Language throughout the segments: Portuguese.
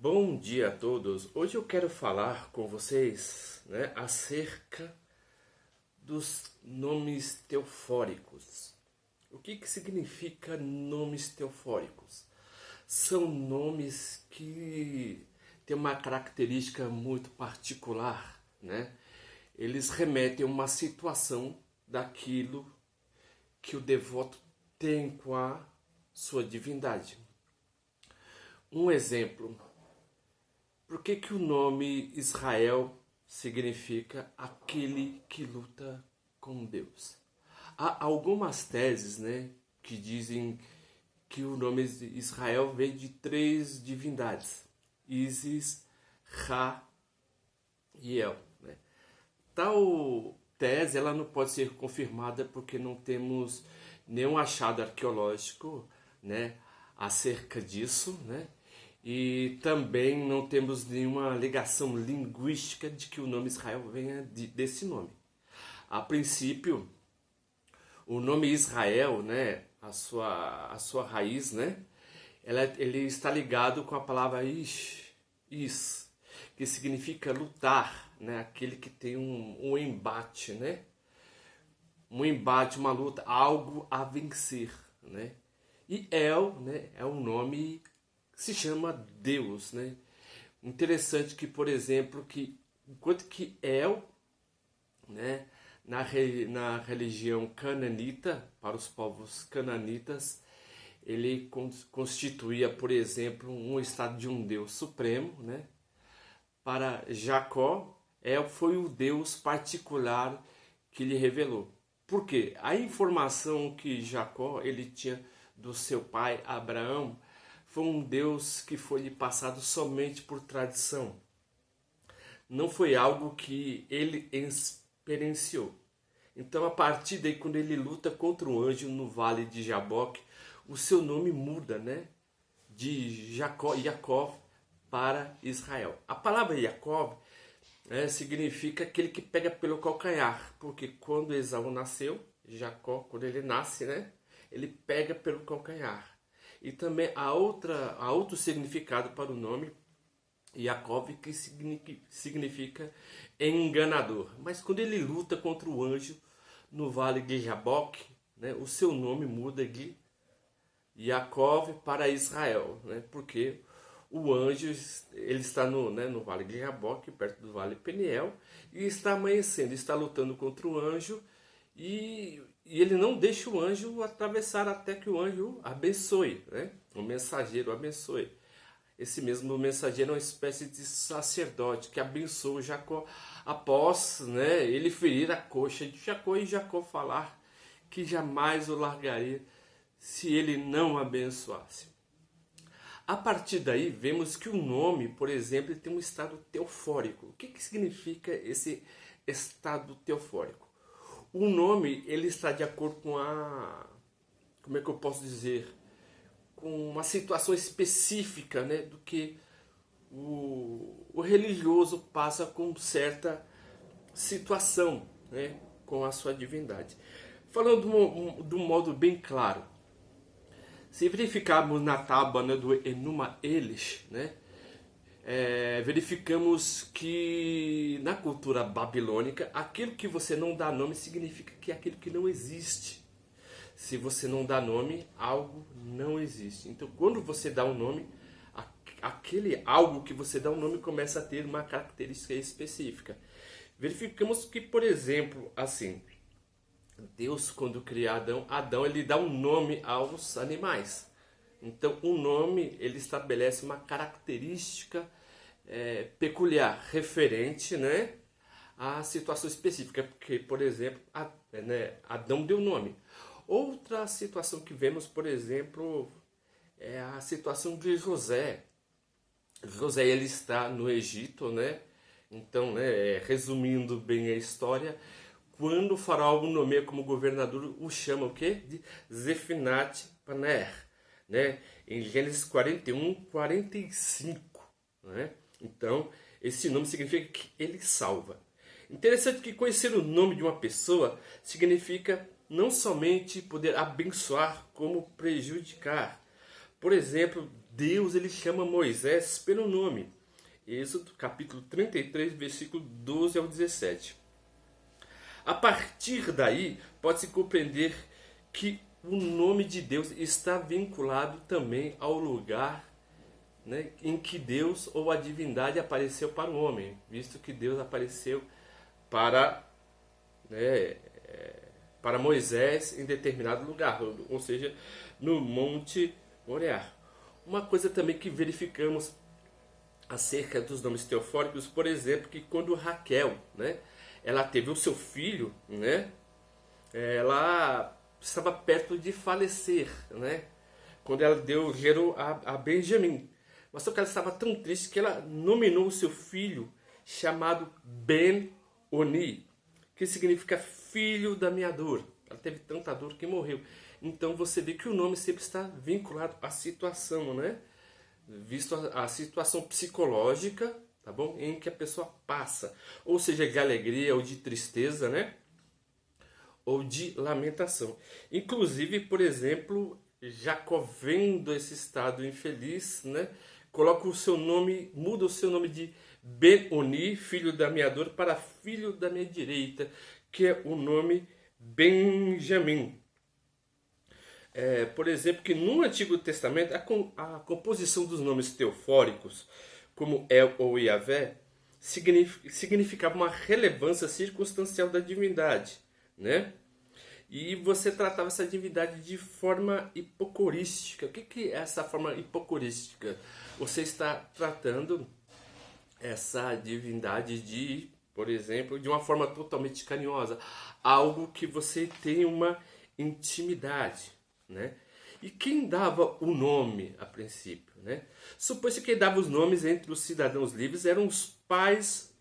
Bom dia a todos. Hoje eu quero falar com vocês, acerca dos nomes teofóricos. O que significa nomes teofóricos? São nomes que têm uma característica muito particular, Eles remetem a uma situação daquilo que o devoto tem com a sua divindade. Um exemplo. Por que o nome Israel significa aquele que luta com Deus? Há algumas teses, que dizem que o nome Israel vem de 3 divindades: Isis, Ra e El. Tal tese ela não pode ser confirmada porque não temos nenhum achado arqueológico, acerca disso, E também não temos nenhuma ligação linguística de que o nome Israel venha desse nome. A princípio, o nome Israel, a sua raiz, ele está ligado com a palavra ish, que significa lutar, aquele que tem um embate, um embate, uma luta, algo a vencer, E El, é um nome que se chama Deus, Interessante que, por exemplo, enquanto que El, na religião cananita, para os povos cananitas, ele constituía, por exemplo, um estado de um Deus supremo, Para Jacó, El foi o Deus particular que lhe revelou. Por quê? A informação que Jacó ele tinha do seu pai Abraão foi um Deus que foi lhe passado somente por tradição. Não foi algo que ele experienciou. Então, a partir daí, quando ele luta contra o anjo no vale de Jaboque, o seu nome muda, de Jacó para Israel. A palavra Jacó significa aquele que pega pelo calcanhar, porque quando Esaú nasceu, Jacó, quando ele nasce, ele pega pelo calcanhar. E também há outro significado para o nome Jacob, que significa enganador. Mas quando ele luta contra o anjo no vale de Jaboque, o seu nome muda de Jacob para Israel, porque o anjo ele está no vale de Jaboque, perto do vale Peniel, e está amanhecendo, está lutando contra o anjo, e ele não deixa o anjo atravessar até que o anjo abençoe, o mensageiro abençoe. Esse mesmo mensageiro é uma espécie de sacerdote que abençoa Jacó após ele ferir a coxa de Jacó e Jacó falar que jamais o largaria se ele não abençoasse. A partir daí, vemos que o nome, por exemplo, tem um estado teofórico. O que significa esse estado teofórico? O nome ele está de acordo com como é que eu posso dizer? Com uma situação específica, do que o religioso passa com certa situação, com a sua divindade. Falando de um modo bem claro, se verificarmos na tábua do Enuma Elish, verificamos que na cultura babilônica, aquilo que você não dá nome significa que é aquilo que não existe. Se você não dá nome, algo não existe. Então, quando você dá um nome, aquele algo que você dá um nome começa a ter uma característica específica. Verificamos que, por exemplo, assim, Deus, quando cria Adão ele dá um nome aos animais. Então, o nome ele estabelece uma característica peculiar, referente, à situação específica. Porque, por exemplo, Adão deu nome. Outra situação que vemos, por exemplo, é a situação de José. José ele está no Egito, Então, resumindo bem a história, quando o faraó o nomeia como governador, o chama o quê? De Zefinat Paner, Em Gênesis 41, 45, Então, esse nome significa que ele salva. Interessante que conhecer o nome de uma pessoa significa não somente poder abençoar, como prejudicar. Por exemplo, Deus ele chama Moisés pelo nome. Êxodo capítulo 33, versículo 12 ao 17. A partir daí, pode-se compreender que o nome de Deus está vinculado também ao lugar, né, em que Deus ou a divindade apareceu para o homem, visto que Deus apareceu para, né, para Moisés em determinado lugar, ou seja, no Monte Moriá. Uma coisa também que verificamos acerca dos nomes teofóricos, por exemplo, que quando Raquel, né, ela teve o seu filho, né, ela estava perto de falecer, né, quando ela gerou a Benjamim. Mas só que ela estava tão triste que ela nominou o seu filho chamado Ben-Oni, que significa filho da minha dor. Ela teve tanta dor que morreu. Então você vê que o nome sempre está vinculado à situação, né? Visto a situação psicológica, tá bom? Em que a pessoa passa, ou seja, de alegria ou de tristeza, né? Ou de lamentação. Inclusive, por exemplo, Jacó, vendo esse estado infeliz, né? Coloca o seu nome, muda o seu nome de Ben-Oni, filho da minha dor, para filho da minha direita, que é o nome Benjamim. Por exemplo, que no Antigo Testamento a composição dos nomes teofóricos, como El ou Yahvé, significava uma relevância circunstancial da divindade, né? E você tratava essa divindade de forma hipocorística. O que é essa forma hipocorística? Você está tratando essa divindade de, por exemplo, de uma forma totalmente carinhosa, algo que você tem uma intimidade, né? E quem dava o nome a princípio, né? Supõe-se que quem dava os nomes entre os cidadãos livres eram os pais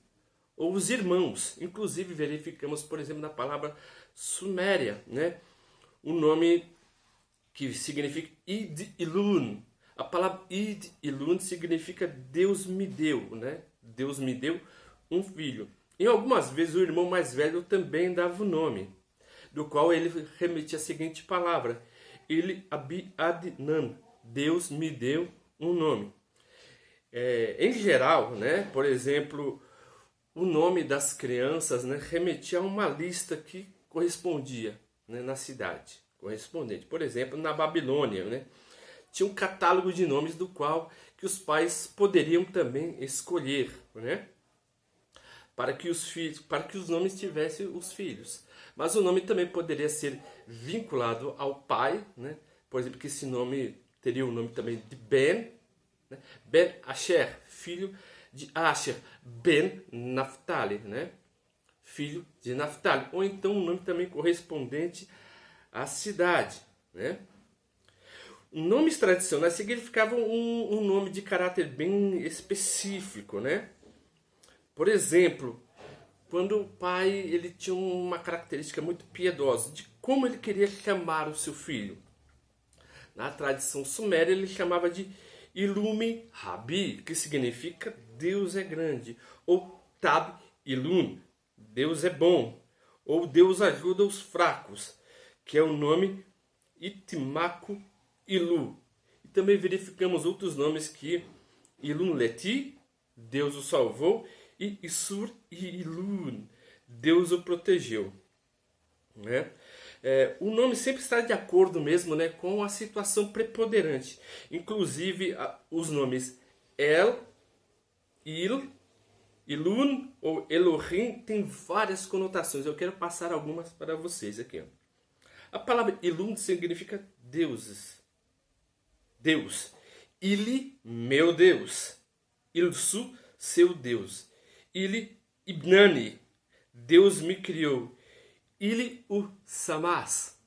ou os irmãos. Inclusive verificamos, por exemplo, na palavra Suméria, né? O nome que significa Id-Ilun. A palavra Id-Ilun significa Deus me deu, né? Deus me deu um filho. E algumas vezes o irmão mais velho também dava o nome, do qual ele remetia a seguinte palavra: Ele abi Adnan, Deus me deu um nome. Em geral, né? Por exemplo, o nome das crianças, né, remetia a uma lista que correspondia, né, na cidade correspondente. Por exemplo, na Babilônia, né, tinha um catálogo de nomes do qual que os pais poderiam também escolher, né, para que os nomes tivessem os filhos. Mas o nome também poderia ser vinculado ao pai, né? Por exemplo, que esse nome teria o nome também de Ben, né? Ben Asher, filho de Asher, Ben Naphtali, né? Filho de Naphtali. Ou então um nome também correspondente à cidade, né? Nomes tradicionais significavam um nome de caráter bem específico, né? Por exemplo, quando o pai ele tinha uma característica muito piedosa de como ele queria chamar o seu filho. Na tradição suméria ele chamava de Ilumi Rabi, que significa Deus é grande, ou Tab Ilun, Deus é bom, ou Deus ajuda os fracos, que é o nome Itmaku Ilu. E também verificamos outros nomes que Ilun Leti, Deus o salvou, e Isur e Ilun, Deus o protegeu, né? O nome sempre está de acordo mesmo, né, com a situação preponderante. Inclusive os nomes El, Il, Ilun ou Elohim têm várias conotações. Eu quero passar algumas para vocês aqui. A palavra Ilun significa deuses, Deus. Ili, meu Deus. Ilsu, seu Deus. Ili Ibnani, Deus me criou. Ili u Samas,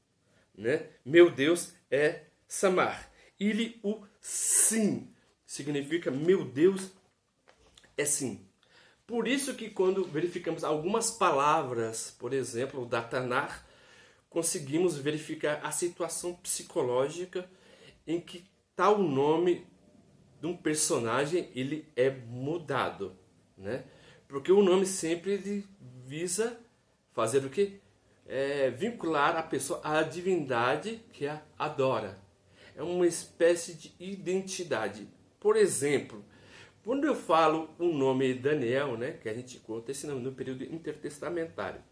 né? Meu Deus é Samar. Ili u Sim, significa meu Deus é sim. Por isso que quando verificamos algumas palavras, por exemplo, da Tanakh, conseguimos verificar a situação psicológica em que tal nome de um personagem ele é mudado, né? Porque o nome sempre ele visa fazer o quê? Vincular a pessoa à divindade que a adora. é uma espécie de identidade. Por exemplo, quando eu falo o nome Daniel, né, que a gente conta esse nome no período intertestamentário,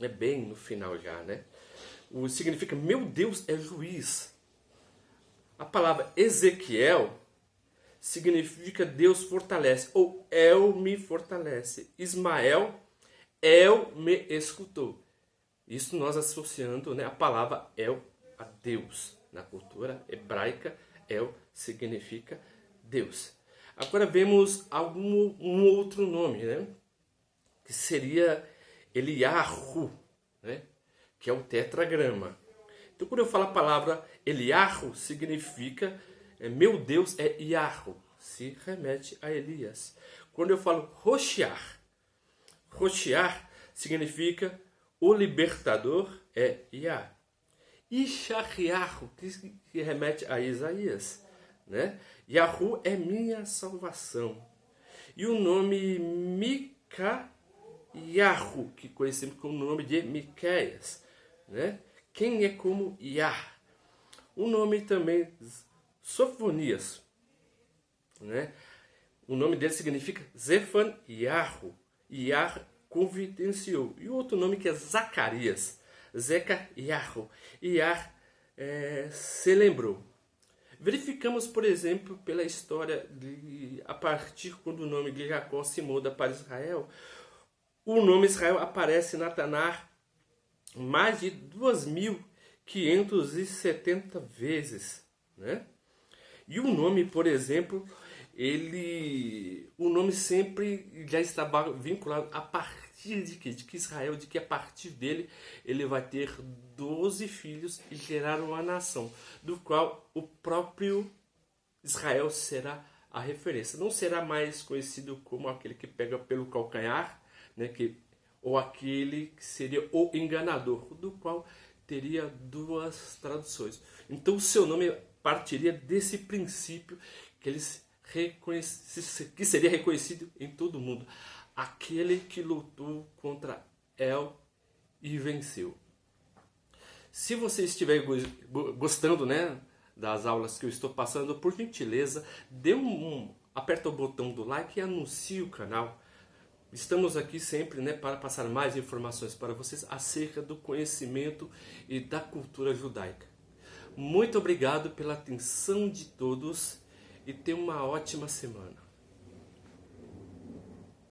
é bem no final já, né? O significa meu Deus é juiz. A palavra Ezequiel significa Deus fortalece, ou El me fortalece. Ismael, El me escutou. Isso nós associando, né, a palavra El a Deus. Na cultura hebraica, El significa Deus. Agora vemos um outro nome, né, que seria Eliahu, né, que é o tetragrama. Então, quando eu falo a palavra Eliahu, significa meu Deus é Yahu, se remete a Elias. Quando eu falo Roshiach, Roshiach significa o libertador é Yah. Ishachiahu, que remete a Isaías, né? Yahu é minha salvação. E o nome Mikayahu, que conhecemos como o nome de Miqueias, né? Quem é como Yah? O nome também Sofonias, né? O nome dele significa Zefaniahu. Yah confidenciou. E o outro nome que é Zacarias. Zecayahu. Yah se lembrou. Verificamos, por exemplo, pela história a partir quando o nome de Jacó se muda para Israel, o nome Israel aparece na Tanar mais de 2.570 vezes, né? E o nome, por exemplo, o nome sempre já estava vinculado a partir de quê? De que Israel, de que a partir dele ele vai ter 12 filhos e gerar uma nação, do qual o próprio Israel será a referência. Não será mais conhecido como aquele que pega pelo calcanhar, né, ou aquele que seria o enganador, do qual teria duas traduções. Então o seu nome partiria desse princípio que que seria reconhecido em todo o mundo. Aquele que lutou contra El e venceu. Se você estiver gostando, né, das aulas que eu estou passando, por gentileza, aperta o botão do like e anuncie o canal. Estamos aqui sempre, né, para passar mais informações para vocês acerca do conhecimento e da cultura judaica. Muito obrigado pela atenção de todos e tenha uma ótima semana.